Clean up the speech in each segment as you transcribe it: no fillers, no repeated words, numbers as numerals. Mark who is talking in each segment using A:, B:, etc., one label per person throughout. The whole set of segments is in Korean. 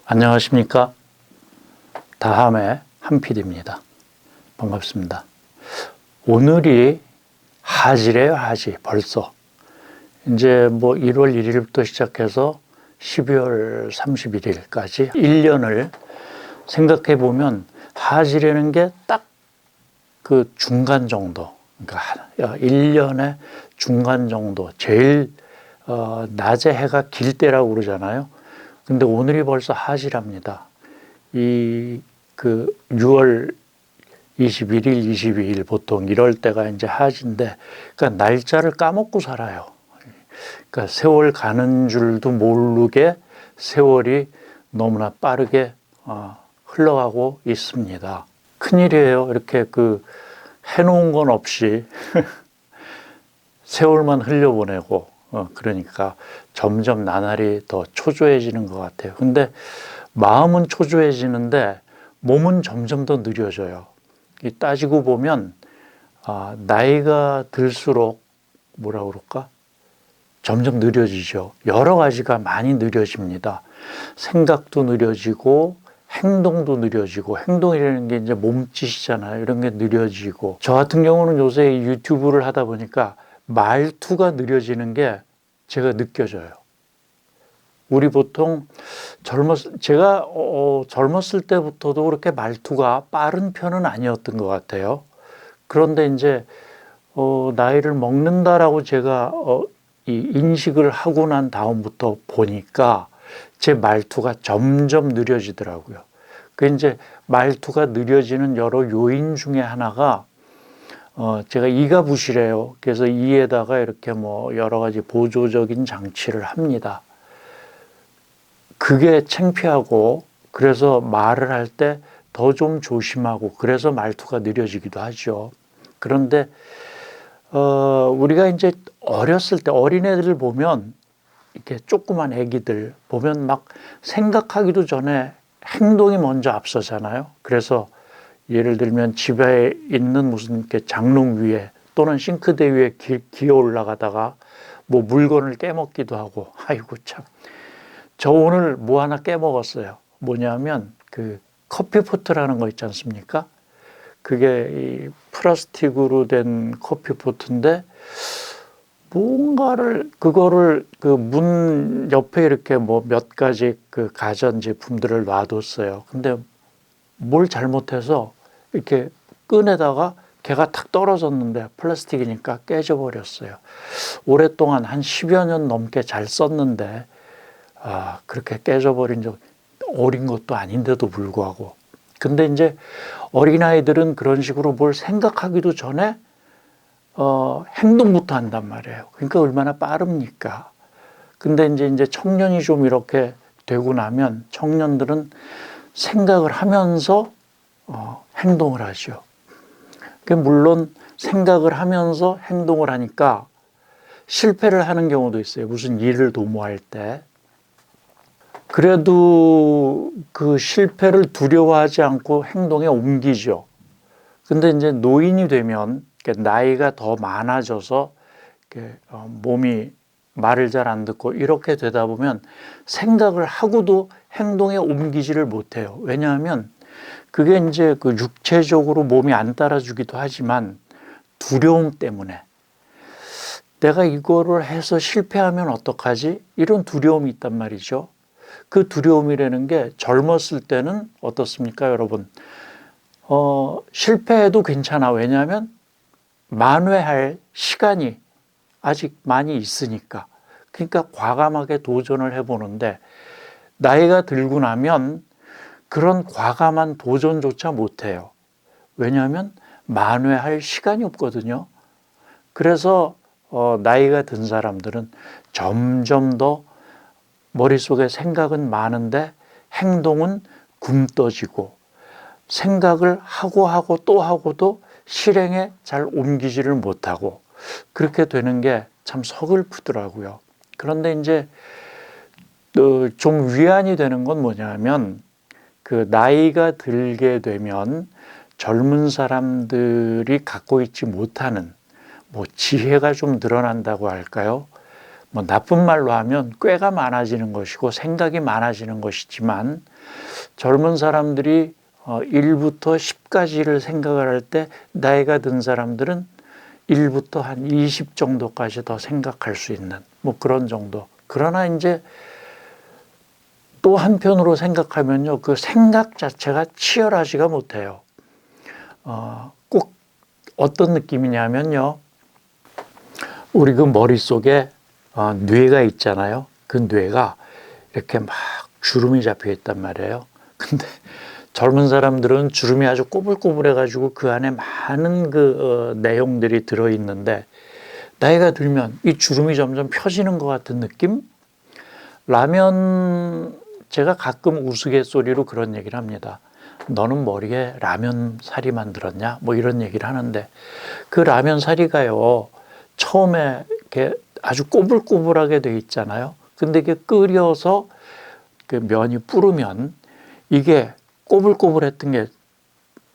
A: 안녕하십니까. 다함의 한PD입니다. 반갑습니다. 오늘이 하지래요, 하지. 벌써. 이제 1월 1일부터 시작해서 12월 31일까지 1년을 생각해 보면 하지라는 게 딱 그 중간 정도. 그러니까 1년의 중간 정도. 제일 낮에 해가 길 때라고 그러잖아요. 근데 오늘이 벌써 하지랍니다. 6월 21일, 22일 보통 이럴 때가 이제 하지인데, 그러니까 날짜를 까먹고 살아요. 그러니까 세월 가는 줄도 모르게 세월이 너무나 빠르게 흘러가고 있습니다. 큰일이에요. 이렇게 해놓은 건 없이 세월만 흘려보내고, 그러니까 점점 나날이 더 초조해지는 것 같아요. 근데 마음은 초조해지는데 몸은 점점 더 느려져요. 따지고 보면 나이가 들수록 뭐라 그럴까? 점점 느려지죠. 여러 가지가 많이 느려집니다. 생각도 느려지고 행동도 느려지고, 행동이라는 게 이제 몸짓이잖아요. 이런 게 느려지고, 저 같은 경우는 요새 유튜브를 하다 보니까 말투가 느려지는 게 제가 느껴져요. 우리 보통 제가 젊었을 때부터도 그렇게 말투가 빠른 편은 아니었던 것 같아요. 그런데 이제 나이를 먹는다라고 제가 이 인식을 하고 난 다음부터 보니까 제 말투가 점점 느려지더라고요. 그 이제 말투가 느려지는 여러 요인 중에 하나가 제가 이가 부실해요. 그래서 이에다가 이렇게 여러 가지 보조적인 장치를 합니다. 그게 창피하고, 그래서 말을 할 때 더 좀 조심하고, 그래서 말투가 느려지기도 하죠. 그런데 우리가 이제 어렸을 때 어린애들을 보면, 이렇게 조그만 애기들 보면 막 생각하기도 전에 행동이 먼저 앞서잖아요. 그래서 예를 들면 집에 있는 무슨 이렇게 장롱 위에 또는 싱크대 위에 기어 올라가다가 물건을 깨먹기도 하고, 아이고 참. 저 오늘 하나 깨먹었어요. 뭐냐면 커피포트라는 거 있지 않습니까? 그게 이 플라스틱으로 된 커피포트인데, 그거를 문 옆에 이렇게 몇 가지 가전제품들을 놔뒀어요. 근데 뭘 잘못해서 이렇게 끈에다가 걔가 탁 떨어졌는데 플라스틱이니까 깨져버렸어요. 오랫동안 한 10여 년 넘게 잘 썼는데, 그렇게 깨져버린 적, 어린 것도 아닌데도 불구하고. 근데 이제 어린아이들은 그런 식으로 뭘 생각하기도 전에 행동부터 한단 말이에요. 그러니까 얼마나 빠릅니까? 근데 이제 청년이 좀 이렇게 되고 나면 청년들은 생각을 하면서 행동을 하죠. 물론 생각을 하면서 행동을 하니까 실패를 하는 경우도 있어요. 무슨 일을 도모할 때. 그래도 그 실패를 두려워하지 않고 행동에 옮기죠. 근데 이제 노인이 되면, 나이가 더 많아져서 몸이 말을 잘 안 듣고 이렇게 되다 보면 생각을 하고도 행동에 옮기지를 못해요. 왜냐하면 그게 이제 육체적으로 몸이 안 따라주기도 하지만 두려움 때문에, 내가 이거를 해서 실패하면 어떡하지? 이런 두려움이 있단 말이죠. 그 두려움이라는 게 젊었을 때는 어떻습니까, 여러분? 실패해도 괜찮아. 왜냐하면 만회할 시간이 아직 많이 있으니까. 그러니까 과감하게 도전을 해보는데, 나이가 들고 나면 그런 과감한 도전조차 못해요. 왜냐하면 만회할 시간이 없거든요. 그래서 나이가 든 사람들은 점점 더 머릿속에 생각은 많은데 행동은 굼떠지고, 생각을 하고 또 하고도 실행에 잘 옮기지를 못하고, 그렇게 되는 게 참 서글프더라고요. 그런데 이제 좀 위안이 되는 건 뭐냐면, 나이가 들게 되면 젊은 사람들이 갖고 있지 못하는 지혜가 좀 늘어난다고 할까요? 나쁜 말로 하면 꾀가 많아지는 것이고 생각이 많아지는 것이지만, 젊은 사람들이 1부터 10까지를 생각을 할 때 나이가 든 사람들은 1부터 한 20 정도까지 더 생각할 수 있는 뭐 그런 정도. 그러나 이제 또 한편으로 생각하면요, 그 생각 자체가 치열하지가 못해요. 꼭 어떤 느낌이냐면요, 우리 그 머릿속에 뇌가 있잖아요. 그 뇌가 이렇게 막 주름이 잡혀 있단 말이에요. 근데 젊은 사람들은 주름이 아주 꼬불꼬불해가지고 그 안에 많은 내용들이 들어있는데, 나이가 들면 이 주름이 점점 펴지는 것 같은 느낌? 라면, 제가 가끔 우스갯소리로 그런 얘기를 합니다. 너는 머리에 라면 사리 만들었냐? 뭐 이런 얘기를 하는데, 그 라면 사리가요, 처음에 이렇게 아주 꼬불꼬불하게 돼 있잖아요. 근데 이게 끓여서 그 면이 불으면 이게 꼬불꼬불했던 게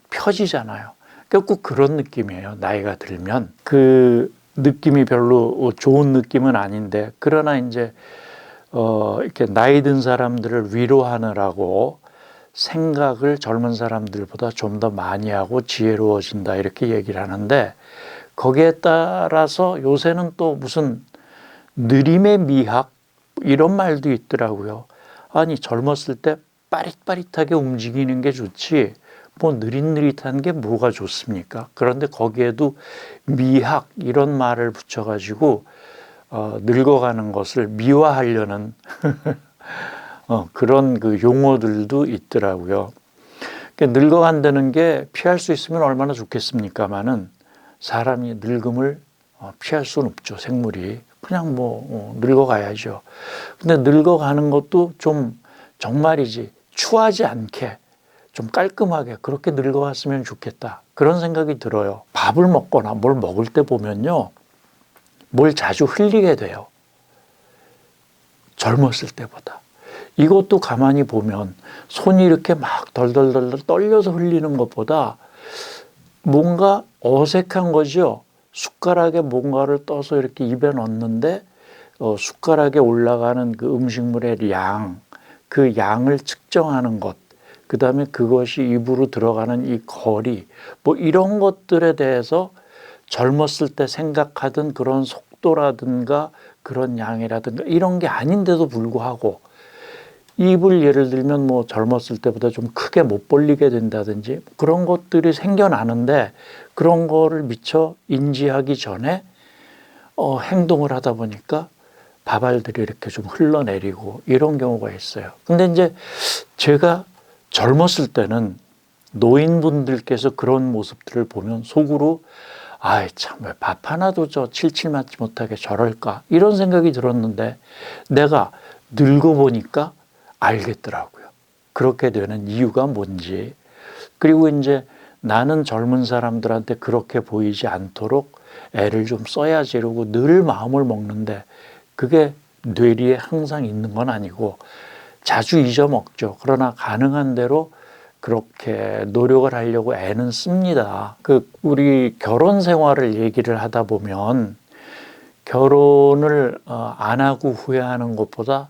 A: 펴지잖아요. 그러니까 꼭 그런 느낌이에요. 나이가 들면 그 느낌이 별로 좋은 느낌은 아닌데, 그러나 이제 이렇게 나이 든 사람들을 위로하느라고 생각을 젊은 사람들보다 좀 더 많이 하고 지혜로워진다 이렇게 얘기를 하는데, 거기에 따라서 요새는 또 무슨 느림의 미학 이런 말도 있더라고요. 아니, 젊었을 때 빠릿빠릿하게 움직이는 게 좋지 뭐 느릿느릿한 게 뭐가 좋습니까? 그런데 거기에도 미학 이런 말을 붙여가지고 늙어가는 것을 미화하려는 그런 그 용어들도 있더라고요. 그러니까 늙어간다는 게 피할 수 있으면 얼마나 좋겠습니까마는, 사람이 늙음을 피할 수는 없죠. 생물이 그냥 뭐 늙어가야죠. 근데 늙어가는 것도 좀 정말이지 추하지 않게 좀 깔끔하게 그렇게 늙어갔으면 좋겠다, 그런 생각이 들어요. 밥을 먹거나 뭘 먹을 때 보면요, 뭘 자주 흘리게 돼요. 젊었을 때보다. 이것도 가만히 보면 손이 이렇게 막 덜덜덜 떨려서 흘리는 것보다 뭔가 어색한 거죠. 숟가락에 뭔가를 떠서 이렇게 입에 넣는데 숟가락에 올라가는 그 음식물의 양, 그 양을 측정하는 것, 그 다음에 그것이 입으로 들어가는 이 거리, 뭐 이런 것들에 대해서 젊었을 때 생각하던 그런 속도라든가 그런 양이라든가 이런 게 아닌데도 불구하고 입을 예를 들면 뭐 젊었을 때보다 좀 크게 못 벌리게 된다든지 그런 것들이 생겨나는데, 그런 거를 미처 인지하기 전에 행동을 하다 보니까 밥알들이 이렇게 좀 흘러내리고 이런 경우가 있어요. 근데 이제 제가 젊었을 때는 노인분들께서 그런 모습들을 보면 속으로 아이 참 왜 밥 하나도 칠칠 맞지 못하게 저럴까 이런 생각이 들었는데, 내가 늙어보니까 알겠더라고요. 그렇게 되는 이유가 뭔지. 그리고 이제 나는 젊은 사람들한테 그렇게 보이지 않도록 애를 좀 써야지 이러고 늘 마음을 먹는데, 그게 뇌리에 항상 있는 건 아니고 자주 잊어먹죠. 그러나 가능한 대로 그렇게 노력을 하려고 애는 씁니다. 우리 결혼 생활을 얘기를 하다 보면 결혼을 안 하고 후회하는 것보다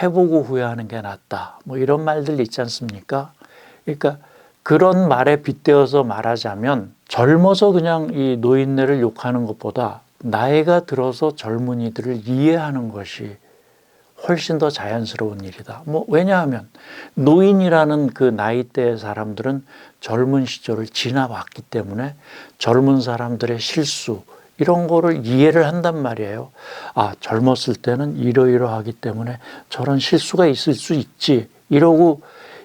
A: 해보고 후회하는 게 낫다, 뭐 이런 말들 있지 않습니까? 그러니까 그런 말에 빗대어서 말하자면, 젊어서 그냥 이 노인네를 욕하는 것보다 나이가 들어서 젊은이들을 이해하는 것이 훨씬 더 자연스러운 일이다. 뭐 왜냐하면 노인이라는 그 나이대의 사람들은 젊은 시절을 지나왔기 때문에 젊은 사람들의 실수 이런 거를 이해를 한단 말이에요. 아, 젊었을 때는 이러이러하기 때문에 저런 실수가 있을 수 있지 이러고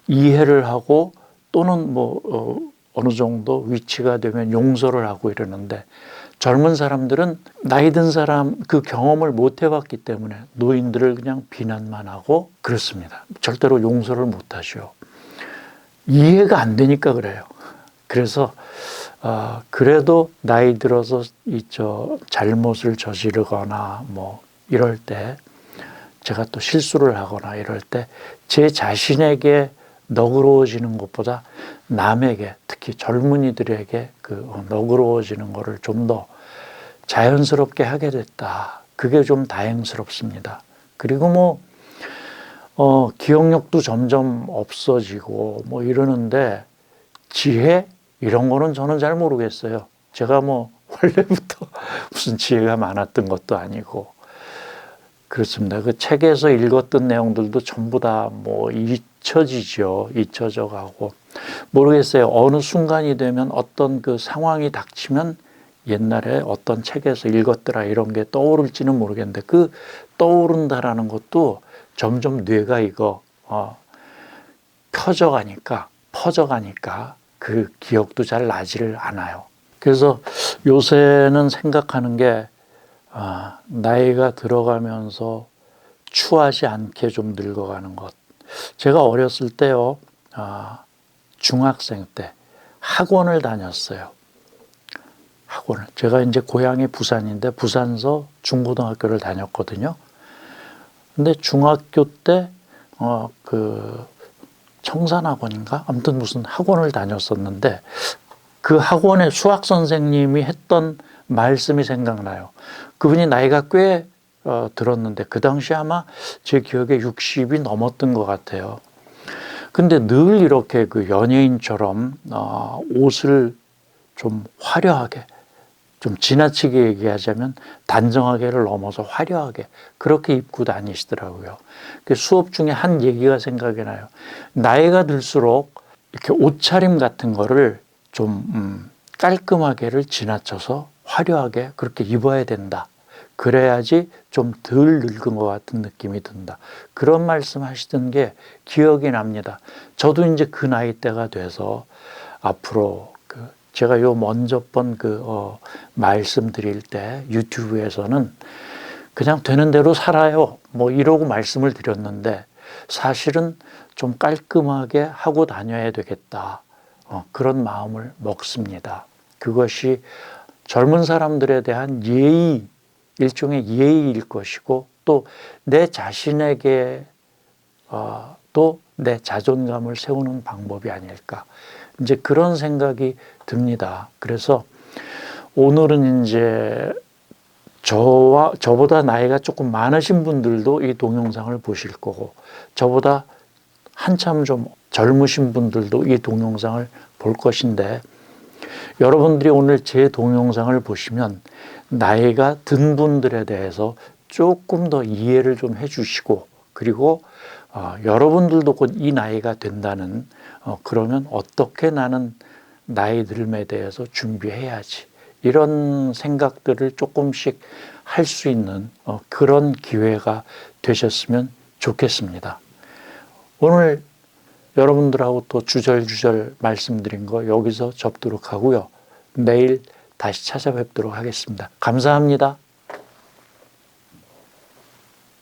A: 이해를 하고, 또는 뭐 어느 정도 위치가 되면 용서를 하고 이러는데, 젊은 사람들은 나이 든 사람 그 경험을 못 해봤기 때문에 노인들을 그냥 비난만 하고 그렇습니다. 절대로 용서를 못 하죠. 이해가 안 되니까 그래요. 그래서 그래도 나이 들어서 잘못을 저지르거나 뭐 이럴 때, 제가 또 실수를 하거나 이럴 때 제 자신에게 너그러워지는 것보다 남에게, 특히 젊은이들에게 너그러워지는 거를 좀 더 자연스럽게 하게 됐다. 그게 좀 다행스럽습니다. 그리고 기억력도 점점 없어지고 뭐 이러는데 지혜 이런 거는 저는 잘 모르겠어요. 제가 뭐 원래부터 무슨 지혜가 많았던 것도 아니고 그렇습니다. 그 책에서 읽었던 내용들도 전부 다 뭐 잊혀지죠. 잊혀져 가고 모르겠어요. 어느 순간이 되면 어떤 그 상황이 닥치면 옛날에 어떤 책에서 읽었더라 이런 게 떠오를지는 모르겠는데 그 떠오른다라는 것도 점점 뇌가 이거 퍼져가니까 그 기억도 잘 나지를 않아요. 그래서 요새는 생각하는 게 나이가 들어가면서 추하지 않게 좀 늙어가는 것. 제가 어렸을 때요, 중학생 때 학원을 다녔어요. 학원을. 제가 이제 고향이 부산인데 부산서 중고등학교를 다녔거든요. 근데 중학교 때 그 청산학원인가? 아무튼 무슨 학원을 다녔었는데 그 학원의 수학 선생님이 했던 말씀이 생각나요. 그분이 나이가 꽤 들었는데 그 당시 아마 제 기억에 60이 넘었던 것 같아요. 근데 늘 이렇게 그 연예인처럼 옷을 좀 화려하게, 좀 지나치게 얘기하자면 단정하게를 넘어서 화려하게 그렇게 입고 다니시더라고요. 그 수업 중에 한 얘기가 생각이 나요. 나이가 들수록 이렇게 옷차림 같은 거를 좀 깔끔하게를 지나쳐서 화려하게 그렇게 입어야 된다. 그래야지 좀 덜 늙은 것 같은 느낌이 든다. 그런 말씀 하시던 게 기억이 납니다. 저도 이제 그 나이대가 돼서 앞으로 제가 요 먼저 번 말씀드릴 때 유튜브에서는 그냥 되는 대로 살아요. 뭐 이러고 말씀을 드렸는데 사실은 좀 깔끔하게 하고 다녀야 되겠다. 그런 마음을 먹습니다. 그것이 젊은 사람들에 대한 예의, 일종의 예의일 것이고 또 내 자신에게 또 내 자존감을 세우는 방법이 아닐까. 이제 그런 생각이 듭니다. 그래서 오늘은 이제 저보다 나이가 조금 많으신 분들도 이 동영상을 보실 거고 저보다 한참 좀 젊으신 분들도 이 동영상을 볼 것인데 여러분들이 오늘 제 동영상을 보시면 나이가 든 분들에 대해서 조금 더 이해를 좀 해주시고 그리고 여러분들도 곧 이 나이가 된다는 그러면 어떻게 나는 나이 들음에 대해서 준비해야지 이런 생각들을 조금씩 할 수 있는 그런 기회가 되셨으면 좋겠습니다. 오늘 여러분들하고 또 주절주절 말씀드린 거 여기서 접도록 하고요. 내일 다시 찾아뵙도록 하겠습니다. 감사합니다.